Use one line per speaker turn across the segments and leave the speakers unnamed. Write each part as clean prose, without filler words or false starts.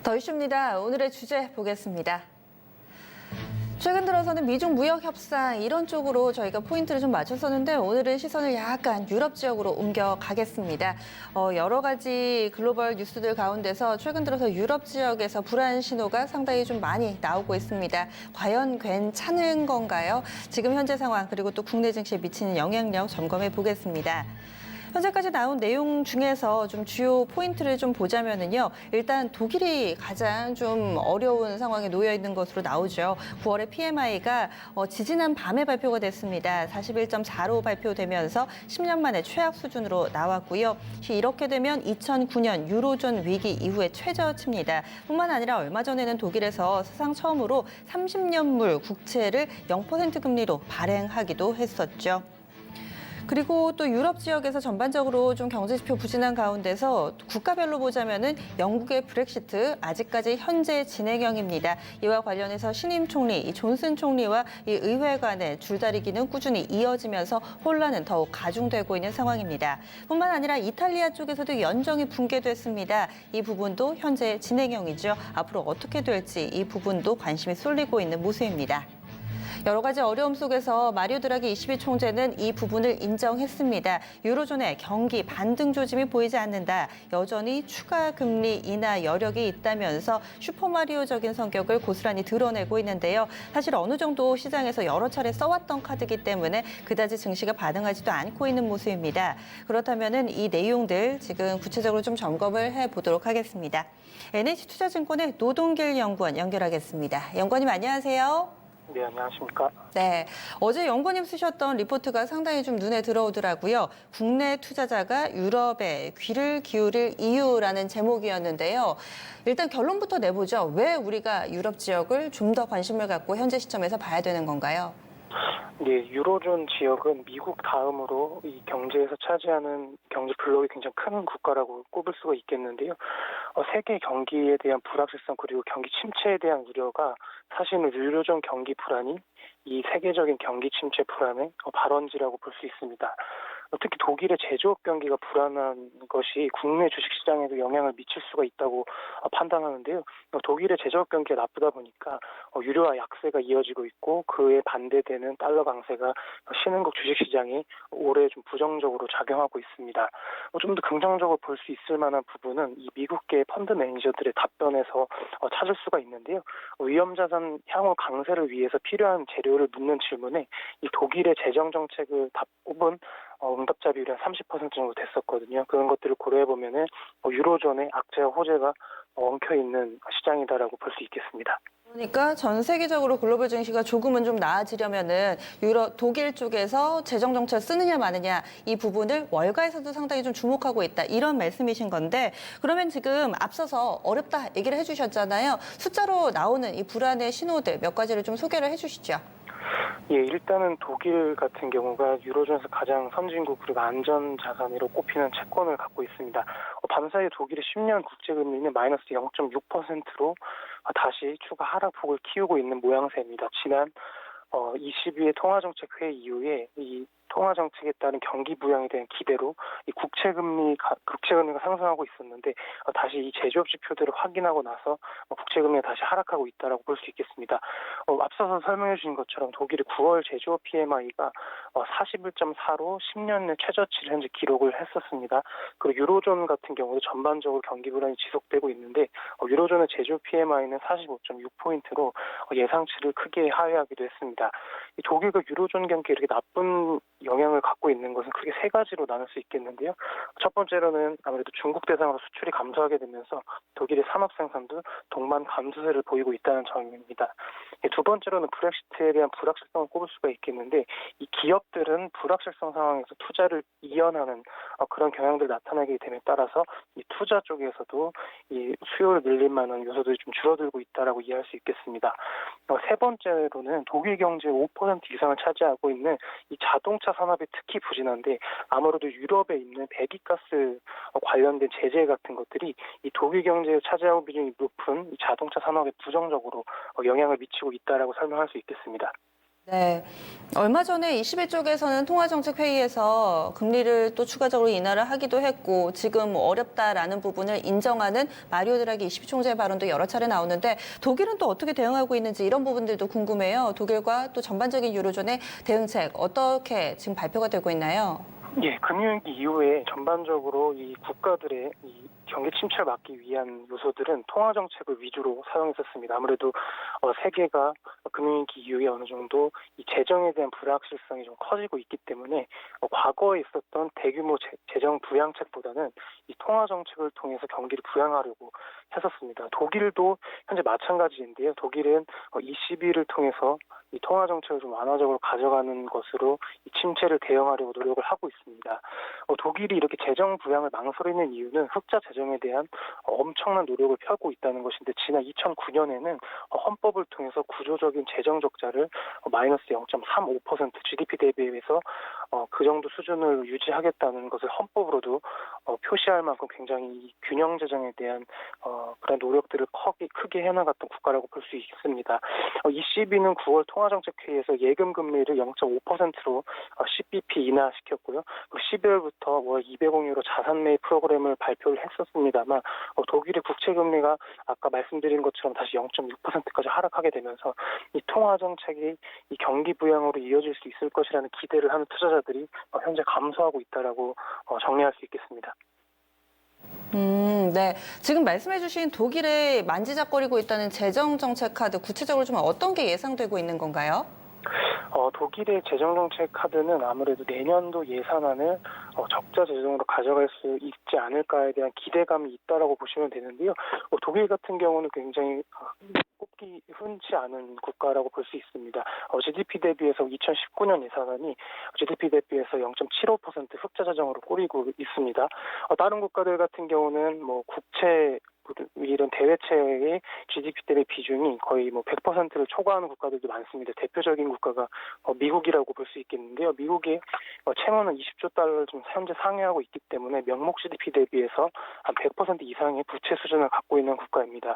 더 이슈입니다. 오늘의 주제 보겠습니다. 최근 들어서는 미중 무역 협상 이런 쪽으로 저희가 포인트를 좀 맞췄었는데 오늘은 시선을 약간 유럽 지역으로 옮겨가겠습니다. 여러 가지 글로벌 뉴스들 가운데서 최근 들어서 유럽 지역에서 불안 신호가 상당히 좀 많이 나오고 있습니다. 과연 괜찮은 건가요? 지금 현재 상황 그리고 또 국내 증시에 미치는 영향력 점검해 보겠습니다. 현재까지 나온 내용 중에서 좀 주요 포인트를 좀 보자면은요. 일단 독일이 가장 좀 어려운 상황에 놓여 있는 것으로 나오죠. 9월에 PMI가 지지난 밤에 발표가 됐습니다. 41.4로 발표되면서 10년 만에 최악 수준으로 나왔고요. 이렇게 되면 2009년 유로존 위기 이후에 최저치입니다. 뿐만 아니라 얼마 전에는 독일에서 사상 처음으로 30년물 국채를 0% 금리로 발행하기도 했었죠. 그리고 또 유럽 지역에서 전반적으로 좀 경제 지표 부진한 가운데서 국가별로 보자면은 영국의 브렉시트 아직까지 현재 진행형입니다. 이와 관련해서 신임 총리 이 존슨 총리와 이 의회 간의 줄다리기는 꾸준히 이어지면서 혼란은 더욱 가중되고 있는 상황입니다. 뿐만 아니라 이탈리아 쪽에서도 연정이 붕괴됐습니다. 이 부분도 현재 진행형이죠. 앞으로 어떻게 될지 이 부분도 관심이 쏠리고 있는 모습입니다. 여러 가지 어려움 속에서 마리오 드라기 ECB 총재는 이 부분을 인정했습니다. 유로존의 경기 반등 조짐이 보이지 않는다. 여전히 추가 금리 인하 여력이 있다면서 슈퍼마리오적인 성격을 고스란히 드러내고 있는데요. 사실 어느 정도 시장에서 여러 차례 써왔던 카드이기 때문에 그다지 증시가 반응하지도 않고 있는 모습입니다. 그렇다면 이 내용들 지금 구체적으로 좀 점검을 해보도록 하겠습니다. NH투자증권의 노동길 연구원 연결하겠습니다. 연구원님 안녕하세요.
네, 안녕하십니까.
네, 어제 연구원님 쓰셨던 리포트가 상당히 좀 눈에 들어오더라고요. 국내 투자자가 유럽에 귀를 기울일 이유라는 제목이었는데요. 일단 결론부터 내보죠. 왜 우리가 유럽 지역을 좀 더 관심을 갖고 현재 시점에서 봐야 되는 건가요?
네, 유로존 지역은 미국 다음으로 이 경제에서 차지하는 경제 블록이 굉장히 큰 국가라고 꼽을 수가 있겠는데요. 세계 경기에 대한 불확실성 그리고 경기 침체에 대한 우려가 사실은 유로존 경기 불안이 이 세계적인 경기 침체 불안의 발원지라고 볼 수 있습니다. 특히 독일의 제조업 경기가 불안한 것이 국내 주식시장에도 영향을 미칠 수가 있다고 판단하는데요. 독일의 제조업 경기가 나쁘다 보니까 유료화 약세가 이어지고 있고 그에 반대되는 달러 강세가 신흥국 주식시장에 올해 좀 부정적으로 작용하고 있습니다. 좀 더 긍정적으로 볼 수 있을 만한 부분은 이 미국계 펀드 매니저들의 답변에서 찾을 수가 있는데요. 위험자산 향후 강세를 위해서 필요한 재료를 묻는 질문에 이 독일의 재정 정책을 뽑은 응답자 비율이 한 30% 정도 됐었거든요. 그런 것들을 고려해보면은 유로존의 악재와 호재가 엉켜있는 시장이다라고 볼 수 있겠습니다.
그러니까 전 세계적으로 글로벌 증시가 조금은 좀 나아지려면은 독일 쪽에서 재정 정책을 쓰느냐 마느냐 이 부분을 월가에서도 상당히 좀 주목하고 있다 이런 말씀이신 건데 그러면 지금 앞서서 어렵다 얘기를 해주셨잖아요. 숫자로 나오는 이 불안의 신호들 몇 가지를 좀 소개를 해주시죠.
예, 일단은 독일 같은 경우가 유로존에서 가장 선진국 그리고 안전 자산으로 꼽히는 채권을 갖고 있습니다. 밤사이 독일의 10년 국채금리는 마이너스 0.6%로 다시 추가 하락폭을 키우고 있는 모양새입니다. 지난 22회 통화정책회의 이후에 이 통화정책에 따른 경기 부양에 대한 기대로 이 국채금리가 상승하고 있었는데 다시 이 제조업 지표들을 확인하고 나서 국채금리가 다시 하락하고 있다라고 볼 수 있겠습니다. 앞서서 설명해 주신 것처럼 독일의 9월 제조업 PMI가 41.4로 10년 내 최저치를 현재 기록을 했었습니다. 그리고 유로존 같은 경우도 전반적으로 경기 불안이 지속되고 있는데 유로존의 제조업 PMI는 45.6포인트로 예상치를 크게 하회하기도 했습니다. 이 독일과 유로존 경기에 이렇게 나쁜 영향을 갖고 있는 것은 크게 세 가지로 나눌 수 있겠는데요. 첫 번째로는 아무래도 중국 대상으로 수출이 감소하게 되면서 독일의 산업 생산도 동반 감소세를 보이고 있다는 점입니다. 두 번째로는 브렉시트에 대한 불확실성을 꼽을 수가 있겠는데 이 기업들은 불확실성 상황에서 투자를 이연하는 그런 경향들 나타나게 됨에 따라서 이 투자 쪽에서도 이 수요를 늘릴 만한 요소들이 좀 줄어들고 있다라고 이해할 수 있겠습니다. 세 번째로는 독일 경제의 5% 이상을 차지하고 있는 이 자동차 산업이 특히 부진한데 아무래도 유럽에 있는 배기가스 관련된 제재 같은 것들이 이 독일 경제에 차지하고 비중이 높은 이 자동차 산업에 부정적으로 영향을 미치고 있다라고 설명할 수 있겠습니다.
네. 얼마 전에 21쪽에서는 통화정책회의에서 금리를 또 추가적으로 인하를 하기도 했고 지금 어렵다라는 부분을 인정하는 마리오 드라기 22총재 발언도 여러 차례 나오는데 독일은 또 어떻게 대응하고 있는지 이런 부분들도 궁금해요. 독일과 또 전반적인 유로존의 대응책 어떻게 지금 발표가 되고 있나요?
예, 금융위기 이후에 전반적으로 이 국가들의 이 경기 침체를 막기 위한 요소들은 통화 정책을 위주로 사용했었습니다. 아무래도 세계가 금융위기 이후에 어느 정도 이 재정에 대한 불확실성이 좀 커지고 있기 때문에 과거에 있었던 대규모 재정 부양책보다는 이 통화 정책을 통해서 경기를 부양하려고 했었습니다. 독일도 현재 마찬가지인데요. 독일은 ECB를 통해서 이 통화 정책을 좀 완화적으로 가져가는 것으로 이 침체를 대응하려고 노력을 하고 있습니다. 독일이 이렇게 재정 부양을 망설이는 이유는 흑자 재정에 대한 엄청난 노력을 펴고 있다는 것인데 지난 2009년에는 헌법을 통해서 구조적인 재정 적자를 마이너스 0.35% GDP 대비해서 그 정도 수준을 유지하겠다는 것을 헌법으로도 표시할 만큼 굉장히 이 균형 재정에 대한 그런 노력들을 크게 해나갔던 국가라고 볼 수 있습니다. ECB는 9월 통화정책회의에서 예금 금리를 0.5%로 10bp 인하시켰고요. 12월부터 월 200억 유로 자산 매입 프로그램을 발표를 했었습니다만 독일의 국채 금리가 아까 말씀드린 것처럼 다시 0.6%까지 하락하게 되면서 이 통화 정책이 이 경기 부양으로 이어질 수 있을 것이라는 기대를 하는 투자자들이 현재 감소하고 있다라고 정리할 수 있겠습니다.
네. 지금 말씀해주신 독일에 만지작거리고 있다는 재정정책 카드 구체적으로 좀 어떤 게 예상되고 있는 건가요?
독일의 재정정책 카드는 아무래도 내년도 예산안을 적자 재정으로 가져갈 수 있지 않을까에 대한 기대감이 있다라고 보시면 되는데요. 독일 같은 경우는 굉장히 꼽기 흔치 않은 국가라고 볼 수 있습니다. GDP 대비해서 2019년 예산안이 GDP 대비해서 0.75% 흑자 재정으로 꾸리고 있습니다. 다른 국가들 같은 경우는 뭐 국채 이런 대외채의 GDP 대비 비중이 거의 100%를 초과하는 국가들도 많습니다. 대표적인 국가가 미국이라고 볼 수 있겠는데요. 미국의 채무는 20조 달러를 좀 현재 상회하고 있기 때문에 명목 GDP 대비해서 한 100% 이상의 부채 수준을 갖고 있는 국가입니다.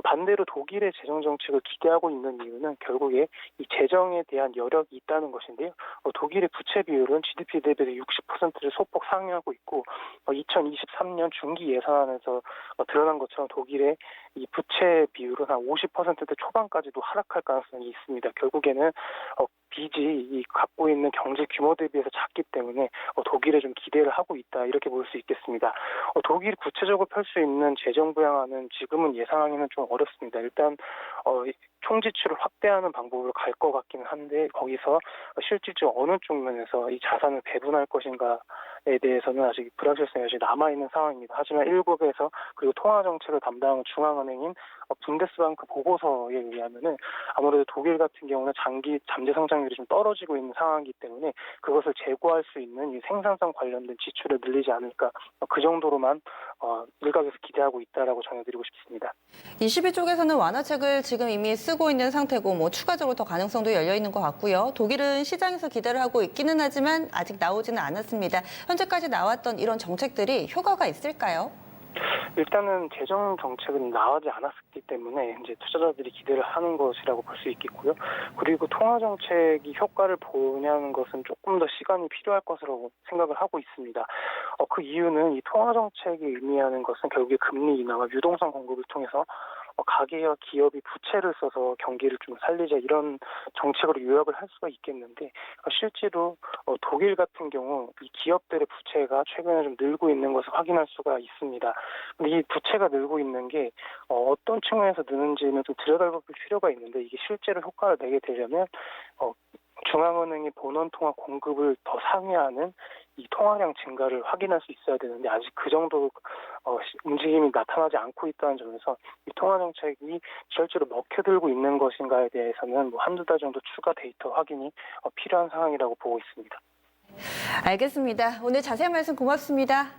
반대로 독일의 재정 정책을 기대하고 있는 이유는 결국에 이 재정에 대한 여력이 있다는 것인데요. 독일의 부채 비율은 GDP 대비 60%를 소폭 상회하고 있고 2023년 중기 예산안에서 드러난 것처럼 독일의 이 부채 비율은 한 50%대 초반까지도 하락할 가능성이 있습니다. 결국에는 빚이 이 갖고 있는 경제 규모 대비해서 작기 때문에 독일에 좀 기대를 하고 있다 이렇게 볼 수 있겠습니다. 독일이 구체적으로 펼 수 있는 재정 부양안은 지금은 예상하기는 좀 어렵습니다. 일단 총지출을 확대하는 방법으로 갈 것 같기는 한데 거기서 실질적으로 어느 쪽 면에서 이 자산을 배분할 것인가에 대해서는 아직 불확실성이 여전히 남아있는 상황입니다. 하지만 1국에서 그리고 통화정책을 담당하는 중앙은행인 분데스방크 보고서에 의하면은 아무래도 독일 같은 경우는 장기 잠재 성장률이 좀 떨어지고 있는 상황이기 때문에 그것을 제고할 수 있는 이 생산성 관련된 지출을 늘리지 않을까 그 정도로만 일각에서 기대하고 있다라고 전해드리고 싶습니다.
22쪽에서는 완화책을 지금 이미 쓰고 있는 상태고 추가적으로 더 가능성도 열려 있는 것 같고요. 독일은 시장에서 기대를 하고 있기는 하지만 아직 나오지는 않았습니다. 현재까지 나왔던 이런 정책들이 효과가 있을까요?
일단은 재정 정책은 나오지 않았기 때문에 이제 투자자들이 기대를 하는 것이라고 볼 수 있겠고요. 그리고 통화 정책이 효과를 보냐는 것은 조금 더 시간이 필요할 것으로 생각을 하고 있습니다. 그 이유는 이 통화 정책이 의미하는 것은 결국에 금리 인하와 유동성 공급을 통해서 가계와 기업이 부채를 써서 경기를 좀 살리자 이런 정책으로 요약을 할 수가 있겠는데 실제로 독일 같은 경우 이 기업들의 부채가 최근에 좀 늘고 있는 것을 확인할 수가 있습니다. 근데 이 부채가 늘고 있는 게 어떤 측면에서 느는지는 좀 들여다볼 필요가 있는데 이게 실제로 효과를 내게 되려면 중앙은행의 본원 통화 공급을 더 상회하는 이 통화량 증가를 확인할 수 있어야 되는데 아직 그 정도 움직임이 나타나지 않고 있다는 점에서 이 통화 정책이 실제로 먹혀들고 있는 것인가에 대해서는 한두 달 정도 추가 데이터 확인이 필요한 상황이라고 보고 있습니다.
알겠습니다. 오늘 자세한 말씀 고맙습니다.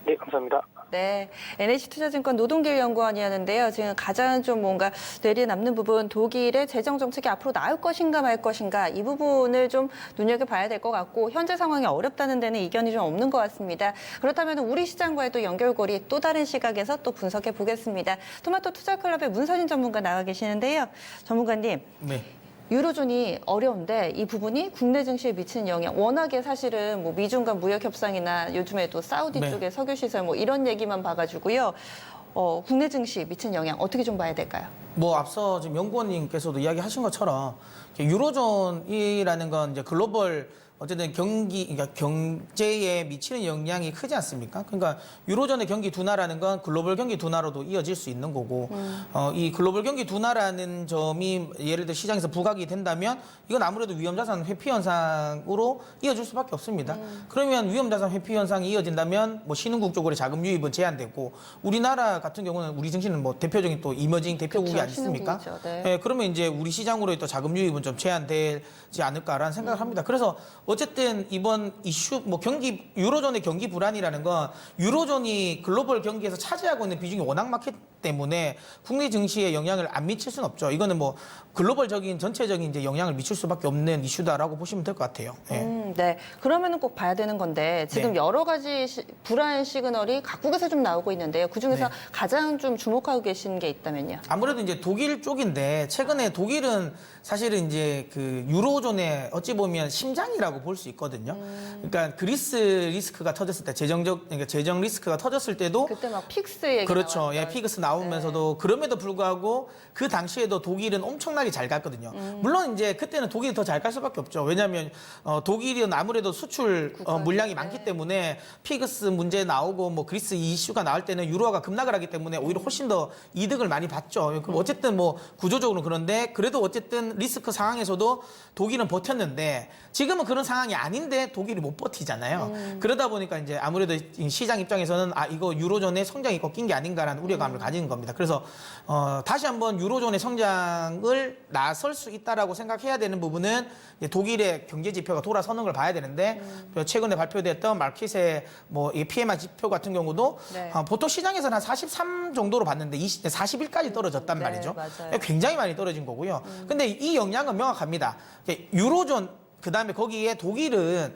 네, 감사합니다.
네, NH투자증권 노동길 연구원이었는데요. 지금 가장 좀 뭔가 뇌리에 남는 부분, 독일의 재정 정책이 앞으로 나을 것인가 말 것인가 이 부분을 좀 눈여겨봐야 될 것 같고 현재 상황이 어렵다는 데는 이견이 좀 없는 것 같습니다. 그렇다면 우리 시장과의 또 연결고리 또 다른 시각에서 또 분석해 보겠습니다. 토마토 투자클럽의 문선인 전문가 나와 계시는데요. 전문가님.
네.
유로존이 어려운데 이 부분이 국내 증시에 미치는 영향, 워낙에 사실은 뭐 미중 간 무역 협상이나 요즘에도 사우디
네.
쪽의 석유 시설 뭐 이런 얘기만 봐가지고요. 국내 증시에 미치는 영향 어떻게 좀 봐야 될까요?
뭐 앞서 지금 연구원님께서도 이야기하신 것처럼 유로존이라는 건 이제 글로벌 어쨌든 그러니까 경제에 미치는 영향이 크지 않습니까? 그러니까 유로존의 경기 둔화라는 건 글로벌 경기 둔화로도 이어질 수 있는 거고, 이 글로벌 경기 둔화라는 점이 예를 들어 시장에서 부각이 된다면 이건 아무래도 위험자산 회피 현상으로 이어질 수밖에 없습니다. 그러면 위험자산 회피 현상이 이어진다면 뭐 신흥국 쪽으로의 자금 유입은 제한되고, 우리나라 같은 경우는 우리 증시는 뭐 대표적인 또 이머징 대표국이
그렇죠,
아니십니까?
신흥국이죠. 네.
예, 그러면 이제 우리 시장으로의 또 자금 유입은 좀 제한되지 않을까라는 생각을 합니다. 그래서 어쨌든 이번 이슈 뭐 경기 유로존의 경기 불안이라는 건 유로존이 글로벌 경기에서 차지하고 있는 비중이 워낙 많기 때문에 국내 증시에 영향을 안 미칠 수는 없죠. 이거는 뭐 글로벌적인 전체적인 이제 영향을 미칠 수밖에 없는 이슈다라고 보시면 될 것 같아요. 예.
네. 그러면은 꼭 봐야 되는 건데 지금
네.
여러 가지 불안 시그널이 각국에서 좀 나오고 있는데요. 그 중에서
네.
가장 좀 주목하고 계신 게 있다면요.
아무래도 이제 독일 쪽인데 최근에 독일은 사실은 이제 그 유로존의 어찌 보면 심장이라고 볼 수 있거든요. 그러니까 그리스 리스크가 터졌을 때 그러니까 재정 리스크가 터졌을 때도
그때 막 픽스 얘기
그렇죠.
나왔던.
예, 피그스 나오면서도 그럼에도 불구하고 그 당시에도 독일은 엄청나게 잘 갔거든요. 물론 이제 그때는 독일이 더 잘 갈 수밖에 없죠. 왜냐하면 독일은 아무래도 수출 물량이 많기 때문에 피그스 문제 나오고 뭐 그리스 이슈가 나올 때는 유로화가 급락을 하기 때문에 오히려 훨씬 더 이득을 많이 봤죠. 그럼 어쨌든 뭐 구조적으로 그런데 그래도 어쨌든 리스크 상황에서도 독일은 버텼는데 지금은 그런 상황이 아닌데 독일이 못 버티잖아요. 그러다 보니까 이제 아무래도 시장 입장에서는 이거 유로존의 성장이 꺾인 게 아닌가라는 우려감을 가지는 겁니다. 그래서 다시 한번 유로존의 성장을 나설 수 있다라고 생각해야 되는 부분은 이제 독일의 경제 지표가 돌아서는 걸 봐야 되는데 최근에 발표됐던 마켓의 뭐 이 PMI 지표 같은 경우도
네.
보통 시장에서는 한 43 정도로 봤는데 40일까지 떨어졌단
네,
말이죠.
맞아요.
굉장히 많이 떨어진 거고요. 근데 이 영향은 명확합니다. 유로존 그다음에 거기에 독일은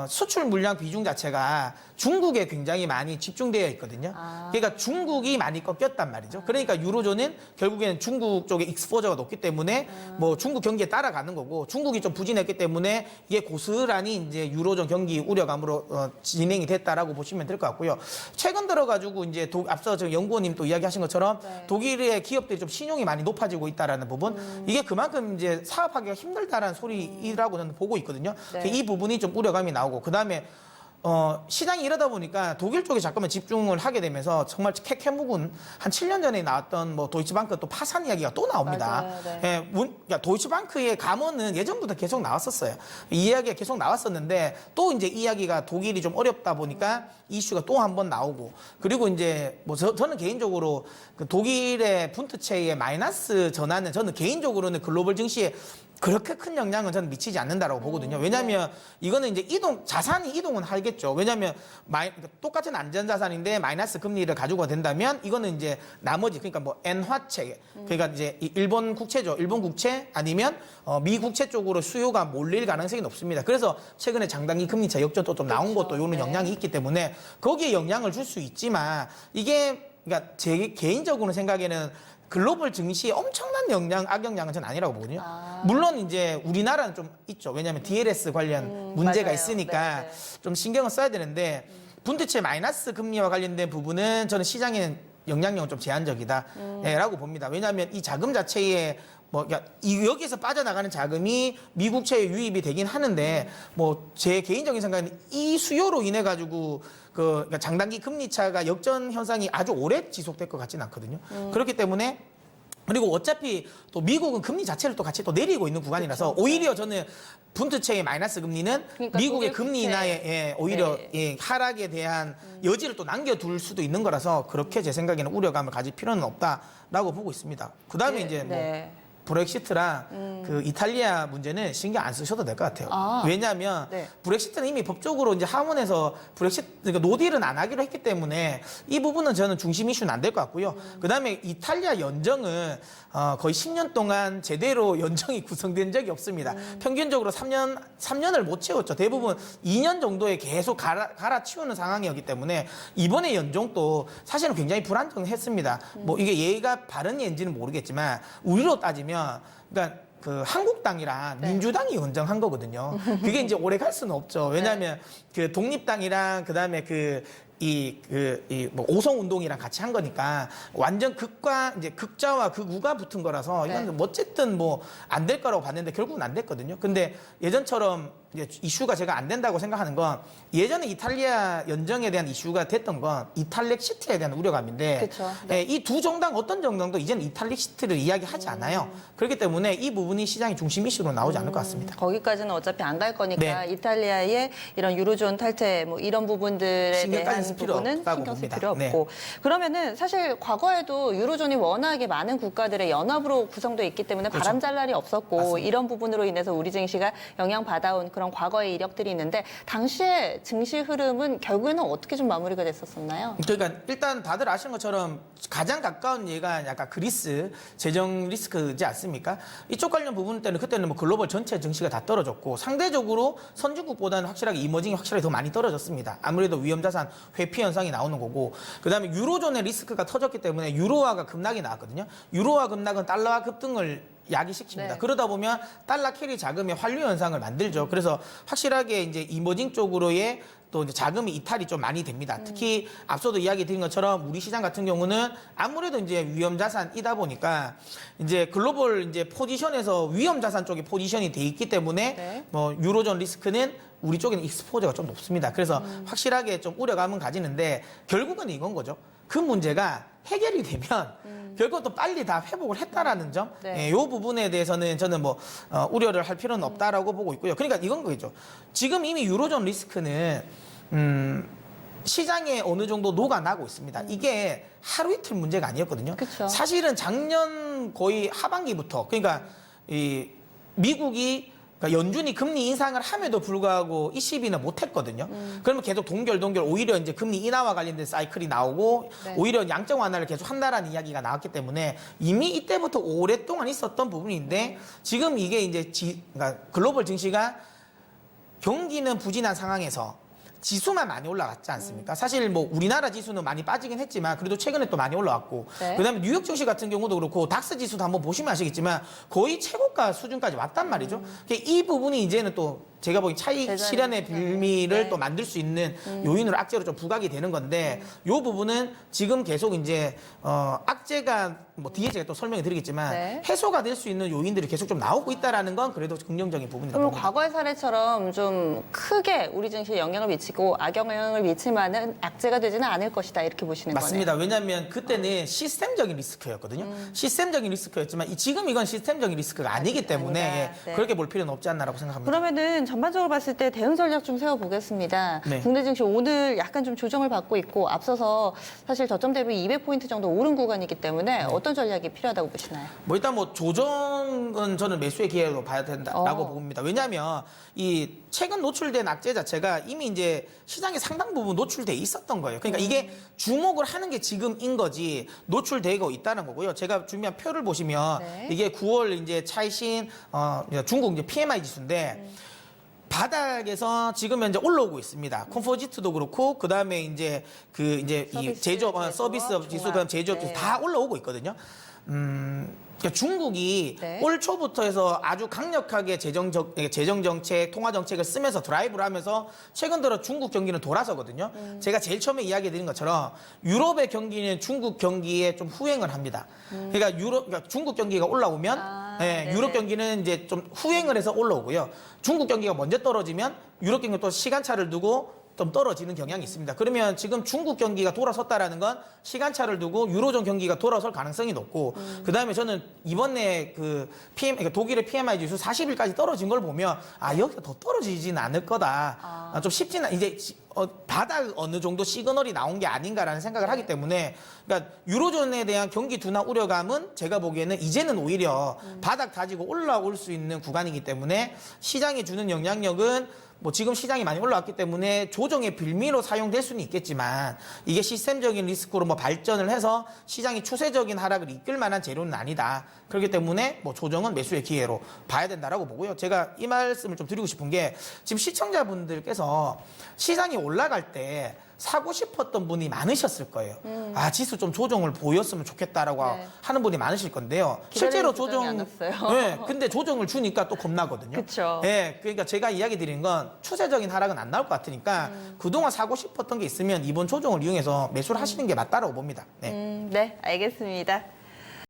수출 물량 비중 자체가 중국에 굉장히 많이 집중되어 있거든요. 그러니까 중국이 많이 꺾였단 말이죠. 그러니까 유로존은 결국에는 중국 쪽에 익스포저가 높기 때문에 뭐 중국 경기에 따라가는 거고 중국이 좀 부진했기 때문에 이게 고스란히 이제 유로존 경기 우려감으로 진행이 됐다라고 보시면 될 것 같고요. 최근 들어가지고 이제 앞서 저 연구원님 또 이야기하신 것처럼
네.
독일의 기업들이 좀 신용이 많이 높아지고 있다라는 부분 이게 그만큼 이제 사업하기가 힘들다라는 소리라고 저는 보고 있거든요.
네.
이 부분이 좀 우려감이 나오고 그다음에 시장이 이러다 보니까 독일 쪽에 잠깐만 집중을 하게 되면서 정말 캐캐묵은 한 7년 전에 나왔던 뭐 도이치방크 또 파산 이야기가 또 나옵니다.
맞아요, 네.
예, 그러니까 도이치방크의 감언은 예전부터 계속 나왔었어요. 이 이야기가 계속 나왔었는데 또 이제 이야기가 독일이 좀 어렵다 보니까 이슈가 또 한 번 나오고 그리고 이제 뭐 저는 개인적으로 그 독일의 분트체의 마이너스 전환은 저는 개인적으로는 글로벌 증시에 그렇게 큰 영향은 저는 미치지 않는다라고 보거든요. 왜냐하면 이거는 이제 자산이 이동은 하겠죠. 왜냐하면 그러니까 똑같은 안전자산인데 마이너스 금리를 가지고 된다면 이거는 이제 나머지 그러니까 뭐 엔화체 그러니까 이제 일본 국채죠. 일본 국채 아니면 미 국채 쪽으로 수요가 몰릴 가능성이 높습니다. 그래서 최근에 장단기 금리차 역전도 좀 나온 것도 이런 영향이 있기 때문에 거기에 영향을 줄 수 있지만 이게 그러니까 제 개인적으로 생각에는 글로벌 증시에 엄청난 악영향은 전 아니라고 보거든요. 물론 이제 우리나라는 좀 있죠. 왜냐하면 DLS 관련 문제가
맞아요.
있으니까
네, 네.
좀 신경을 써야 되는데 분대체 마이너스 금리와 관련된 부분은 저는 시장에는 영향력은 좀 제한적이다라고 봅니다. 왜냐하면 이 자금 자체에 뭐 그러니까 여기에서 빠져나가는 자금이 미국채에 유입이 되긴 하는데 뭐 제 개인적인 생각에는 이 수요로 인해 가지고 그러니까 장단기 금리 차가 역전 현상이 아주 오래 지속될 것 같지는 않거든요. 그렇기 때문에 그리고 어차피 또 미국은 금리 자체를 또 같이 또 내리고 있는 구간이라서 오히려 저는 분트체의 마이너스 금리는
그러니까
미국의
독일
금리 인하에
국채.
오히려
네.
하락에 대한 여지를 또 남겨둘 수도 있는 거라서 그렇게 제 생각에는 우려감을 가질 필요는 없다라고 보고 있습니다. 그다음에 이제 뭐
네.
브렉시트랑 그 이탈리아 문제는 신경 안 쓰셔도 될 것 같아요. 왜냐하면
네.
브렉시트는 이미 법적으로 이제 하원에서 그러니까 노딜은 안 하기로 했기 때문에 이 부분은 저는 중심 이슈는 안 될 것 같고요. 그다음에 이탈리아 연정은 거의 10년 동안 제대로 연정이 구성된 적이 없습니다. 평균적으로 3년을 못 채웠죠. 대부분 2년 정도에 계속 갈아치우는 상황이었기 때문에 이번에 연정도 사실은 굉장히 불안정했습니다. 뭐 이게 예의가 바른 예인지는 모르겠지만 우리로 따지면 그러니까 그 한국당이랑 민주당이 연정한 거거든요. 그게 이제 오래 갈 수는 없죠. 왜냐하면 그 독립당이랑 그다음에 뭐 오성운동이랑 같이 한 거니까 완전 극과 이제 극자와 극우가 붙은 거라서 이건 뭐 어쨌든 뭐 안 될 거라고 봤는데 결국은 안 됐거든요. 근데 예전처럼 이제 이슈가 제가 안 된다고 생각하는 건 예전에 이탈리아 연정에 대한 이슈가 됐던 건 이탈릭 시트에 대한 우려감인데
그쵸. 네.
이 두 정당 어떤 정당도 이제는 이탈릭 시트를 이야기하지 않아요. 그렇기 때문에 이 부분이 시장의 중심 이슈로 나오지 않을 것 같습니다.
거기까지는 어차피 안 갈 거니까
네.
이탈리아의 이런 유로존 탈퇴 뭐 이런 부분들에
신경까지
대한
쓸 필요
부분은
없다고
신경 쓸
봅니다.
필요 없고 그러면은 사실 과거에도 유로존이 워낙에 많은 국가들의 연합으로 구성되어 있기 때문에
그렇죠.
바람잘 날이 없었고
맞습니다.
이런 부분으로 인해서 우리 증시가 영향받아온 그런 과거의 이력들이 있는데 당시에 증시 흐름은 결국에는 어떻게 좀 마무리가 됐었었나요?
그러니까 일단 다들 아시는 것처럼 가장 가까운 예가 약간 그리스 재정 리스크지 않습니까? 이쪽 관련 부분 때는 그때는 뭐 글로벌 전체 증시가 다 떨어졌고 상대적으로 선진국보다는 확실하게 이머징이 확실하게 더 많이 떨어졌습니다. 아무래도 위험자산 회피 현상이 나오는 거고 그다음에 유로존의 리스크가 터졌기 때문에 유로화가 급락이 나왔거든요. 유로화 급락은 달러화 급등을 야기시킵니다.
네.
그러다 보면 달러 캐리 자금의 환류 현상을 만들죠. 그래서 확실하게 이제 이머징 쪽으로의 또 이제 자금이 이탈이 좀 많이 됩니다. 특히 앞서도 이야기 드린 것처럼 우리 시장 같은 경우는 아무래도 이제 위험 자산이다 보니까 이제 글로벌 이제 포지션에서 위험 자산 쪽에 포지션이 돼 있기 때문에
네.
뭐 유로존 리스크는 우리 쪽에는 익스포저가 좀 높습니다. 그래서 확실하게 좀 우려감은 가지는데 결국은 이건 거죠. 그 문제가 해결이 되면 결국 또 빨리 다 회복을 했다라는 점,
네.
이 부분에 대해서는 저는 뭐 우려를 할 필요는 없다라고 보고 있고요. 그러니까 이건 거죠. 지금 이미 유로존 리스크는 시장에 어느 정도 녹아나고 있습니다. 이게 하루 이틀 문제가 아니었거든요.
그쵸.
사실은 작년 거의 하반기부터 그러니까 이 미국이 그러니까 연준이 금리 인상을 함에도 불구하고 ECB는 못했거든요. 그러면 계속 동결 오히려 이제 금리 인하와 관련된 사이클이 나오고
네.
오히려 양적 완화를 계속 한다라는 이야기가 나왔기 때문에 이미 이때부터 오랫동안 있었던 부분인데 지금 이게 이제 그러니까 글로벌 증시가 경기는 부진한 상황에서 지수만 많이 올라갔지 않습니까? 사실 뭐 우리나라 지수는 많이 빠지긴 했지만 그래도 최근에 또 많이 올라왔고
네.
그다음에 뉴욕 증시 같은 경우도 그렇고 닥스 지수도 한번 보시면 아시겠지만 거의 최고가 수준까지 왔단 말이죠. 그러니까 이 부분이 이제는 또 제가 보기 차익
대단히
실현의 빌미를
네.
또 만들 수 있는 요인으로 악재로 좀 부각이 되는 건데 요 부분은 지금 계속 이제 악재가 뭐 뒤에 제가 또 설명을 드리겠지만
네.
해소가 될 수 있는 요인들이 계속 좀 나오고 있다라는 건 그래도 긍정적인 부분이다.
그럼
봅니다.
과거의 사례처럼 좀 크게 우리 증시에 영향을 미치고 악영향을 미칠 만한 악재가 되지는 않을 것이다 이렇게 보시는
맞습니다.
거네요.
왜냐하면 그때는 시스템적인 리스크였거든요. 시스템적인 리스크였지만 지금 이건 시스템적인 리스크가 아니기 때문에
아니다. 네.
그렇게 볼 필요는 없지 않나라고 생각합니다.
그러면은 전반적으로 봤을 때 대응 전략 좀 세워보겠습니다.
네.
국내 증시 오늘 약간 좀 조정을 받고 있고 앞서서 사실 저점 대비 200포인트 정도 오른 구간이기 때문에 어떤 전략이 필요하다고 보시나요?
뭐 일단 뭐 조정은 저는 매수의 기회로 봐야 된다라고
어.
봅니다. 왜냐하면 이 최근 노출된 악재 자체가 이미 이제 시장에 상당 부분 노출돼 있었던 거예요. 그러니까 이게 주목을 하는 게 지금인 거지 노출되고 있다는 거고요. 제가 준비한 표를 보시면
네.
이게 9월 이제 차이신 중국 이제 PMI 지수인데. 바닥에서 지금 현재 올라오고 있습니다. 컴포지트도 그렇고 그 다음에 이제 이
서비스,
제조업 서비스 지수
종합.
그다음 제조업 지수
네.
다 올라오고 있거든요. 그러니까 중국이
네.
올 초부터 해서 아주 강력하게 재정 정책, 통화 정책을 쓰면서 드라이브를 하면서 최근 들어 중국 경기는 돌아서거든요. 제가 제일 처음에 이야기 드린 것처럼 유럽의 경기는 중국 경기에 좀 후행을 합니다. 그러니까 중국 경기가 올라오면
네네.
유럽 경기는 이제 좀 후행을 해서 올라오고요. 중국 경기가 먼저 떨어지면 유럽 경기가 또 시간차를 두고 좀 떨어지는 경향이 있습니다. 그러면 지금 중국 경기가 돌아섰다라는 건 시간차를 두고 유로존 경기가 돌아설 가능성이 높고 그다음에 저는 이번에 그러니까 독일의 PMI 지수 40일까지 떨어진 걸 보면 여기가 더 떨어지지는 않을 거다. 좀 쉽지는 이제 바닥 어느 정도 시그널이 나온 게 아닌가라는 생각을 하기 때문에 그러니까 유로존에 대한 경기 둔화 우려감은 제가 보기에는 이제는 오히려 바닥 다지고 올라올 수 있는 구간이기 때문에 시장이 주는 영향력은 뭐 지금 시장이 많이 올라왔기 때문에 조정의 빌미로 사용될 수는 있겠지만 이게 시스템적인 리스크로 뭐 발전을 해서 시장이 추세적인 하락을 이끌 만한 재료는 아니다. 그렇기 때문에 뭐 조정은 매수의 기회로 봐야 된다라고 보고요. 제가 이 말씀을 좀 드리고 싶은 게 지금 시청자분들께서 시장이 올라갈 때 사고 싶었던 분이 많으셨을 거예요. 아, 지수 좀 조정을 보였으면 좋겠다라고
네.
하는 분이 많으실 건데요.
기다리는
실제로
조정이 안 왔어요.
네, 근데 조정을 주니까 또 겁나거든요.
그쵸.
네, 그러니까 제가 이야기 드리는 건 추세적인 하락은 안 나올 것 같으니까 그동안 사고 싶었던 게 있으면 이번 조정을 이용해서 매수를 하시는 게 맞다라고 봅니다. 네.
네, 알겠습니다.